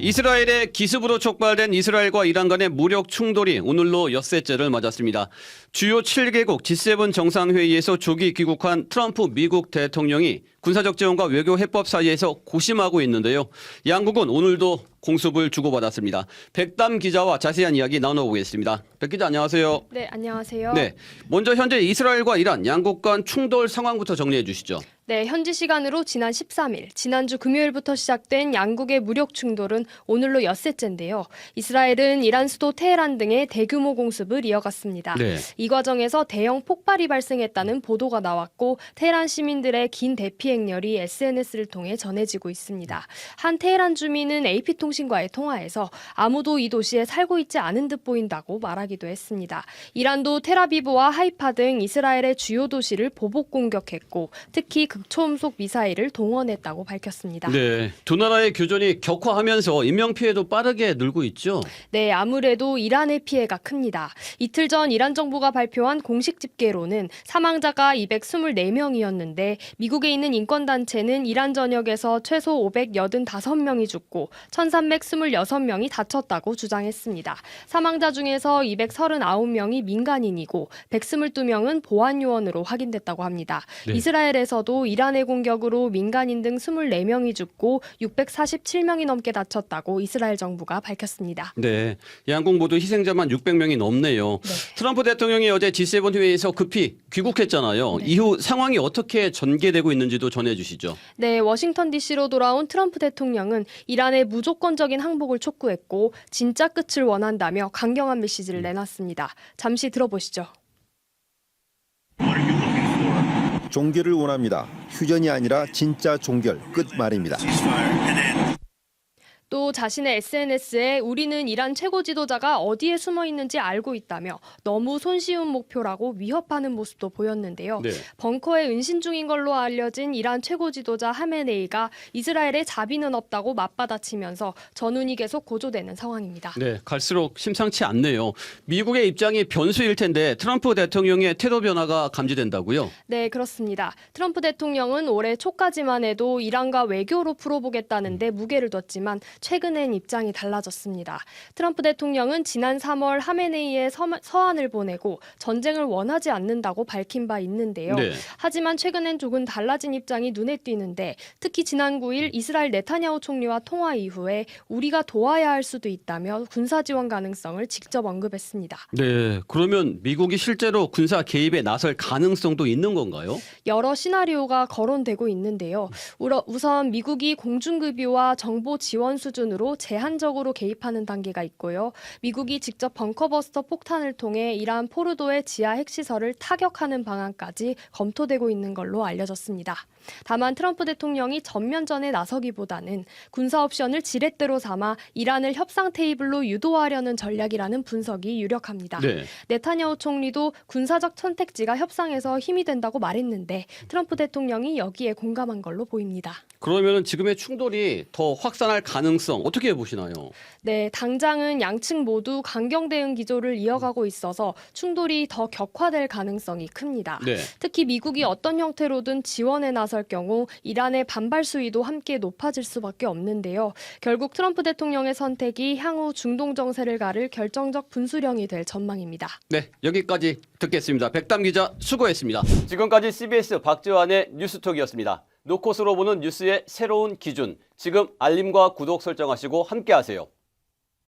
이스라엘의 기습으로 촉발된 이스라엘과 이란 간의 무력 충돌이 오늘로 엿새째를 맞았습니다. 주요 7개국 G7 정상회의에서 조기 귀국한 트럼프 미국 대통령이 군사적 지원과 외교 해법 사이에서 고심하고 있는데요. 양국은 오늘도 공습을 주고받았습니다. 백담 기자와 자세한 이야기 나눠보겠습니다. 백 기자 안녕하세요. 네, 안녕하세요. 네, 먼저 현재 이스라엘과 이란 양국 간 충돌 상황부터 정리해 주시죠. 네, 현지 시간으로 지난 13일, 지난주 금요일부터 시작된 양국의 무력 충돌은 오늘로 엿새째인데요. 이스라엘은 이란 수도 테헤란 등의 대규모 공습을 이어갔습니다. 네. 이 과정에서 대형 폭발이 발생했다는 보도가 나왔고 테헤란 시민들의 긴 대피 행렬이 SNS를 통해 전해지고 있습니다. 한 테헤란 주민은 AP통신과의 통화에서 아무도 이 도시에 살고 있지 않은 듯 보인다고 말하기도 했습니다. 이란도 텔아비브와 하이파 등 이스라엘의 주요 도시를 보복 공격했고 특히 극초음속 미사일을 동원했다고 밝혔습니다. 네, 두 나라의 교전이 격화하면서 인명피해도 빠르게 늘고 있죠. 네, 아무래도 이란의 피해가 큽니다. 이틀 전 이란 정부가 발표한 공식 집계로는 사망자가 224명이었는데 미국에 있는 인권단체는 이란 전역에서 최소 585명이 죽고 1326명이 다쳤다고 주장했습니다. 사망자 중에서 239명이 민간인이고 122명은 보안요원으로 확인됐다고 합니다. 네. 이스라엘에서도 이란의 공격으로 민간인 등 24명이 죽고 647명이 넘게 다쳤다고 이스라엘 정부가 밝혔습니다. 네, 양국 모두 희생자만 600명이 넘네요. 네. 트럼프 대통령이 어제 G7 회의에서 급히 귀국했잖아요. 네. 이후 상황이 어떻게 전개되고 있는지도 전해주시죠. 네, 워싱턴 DC로 돌아온 트럼프 대통령은 이란의 무조건적인 항복을 촉구했고 진짜 끝을 원한다며 강경한 메시지를 내놨습니다. 잠시 들어보시죠. 종결을 원합니다. 휴전이 아니라 진짜 종결, 끝 말입니다. 또 자신의 SNS에 우리는 이란 최고 지도자가 어디에 숨어 있는지 알고 있다며 너무 손쉬운 목표라고 위협하는 모습도 보였는데요. 네. 벙커에 은신 중인 걸로 알려진 이란 최고 지도자 하메네이가 이스라엘에 자비는 없다고 맞받아치면서 전운이 계속 고조되는 상황입니다. 네, 갈수록 심상치 않네요. 미국의 입장이 변수일 텐데 트럼프 대통령의 태도 변화가 감지된다고요? 네, 그렇습니다. 트럼프 대통령은 올해 초까지만 해도 이란과 외교로 풀어보겠다는데 무게를 뒀지만 최근엔 입장이 달라졌습니다. 트럼프 대통령은 지난 3월 하메네이에 서한을 보내고 전쟁을 원하지 않는다고 밝힌 바 있는데요. 네. 하지만 최근엔 조금 달라진 입장이 눈에 띄는데 특히 지난 9일 이스라엘 네타냐후 총리와 통화 이후에 우리가 도와야 할 수도 있다며 군사 지원 가능성을 직접 언급했습니다. 네, 그러면 미국이 실제로 군사 개입에 나설 가능성도 있는 건가요? 여러 시나리오가 거론되고 있는데요. 우선 미국이 공중급유와 정보 지원 수준으로 제한적으로 개입하는 단계가 있고요. 미국이 직접 벙커버스터 폭탄을 통해 이란 포르도의 지하 핵시설을 타격하는 방안까지 검토되고 있는 걸로 알려졌습니다. 다만 트럼프 대통령이 전면전에 나서기보다는 군사 옵션을 지렛대로 삼아 이란을 협상 테이블로 유도하려는 전략이라는 분석이 유력합니다. 네. 네타냐후 총리도 군사적 선택지가 협상에서 힘이 된다고 말했는데 트럼프 대통령이 여기에 공감한 걸로 보입니다. 그러면 지금의 충돌이 더 확산할 가능성 어떻게 보시나요? 네, 당장은 양측 모두 강경 대응 기조를 이어가고 있어서 충돌이 더 격화될 가능성이 큽니다. 네. 특히 미국이 어떤 형태로든 지원에 나설 경우 이란의 반발 수위도 함께 높아질 수밖에 없는데요. 결국 트럼프 대통령의 선택이 향후 중동 정세를 가를 결정적 분수령이 될 전망입니다. 네, 여기까지 듣겠습니다. 백담 기자 수고했습니다. 지금까지 CBS 박지환의 뉴스톡이었습니다. 노컷으로 보는 뉴스의 새로운 기준. 지금 알림과 구독 설정하시고 함께하세요.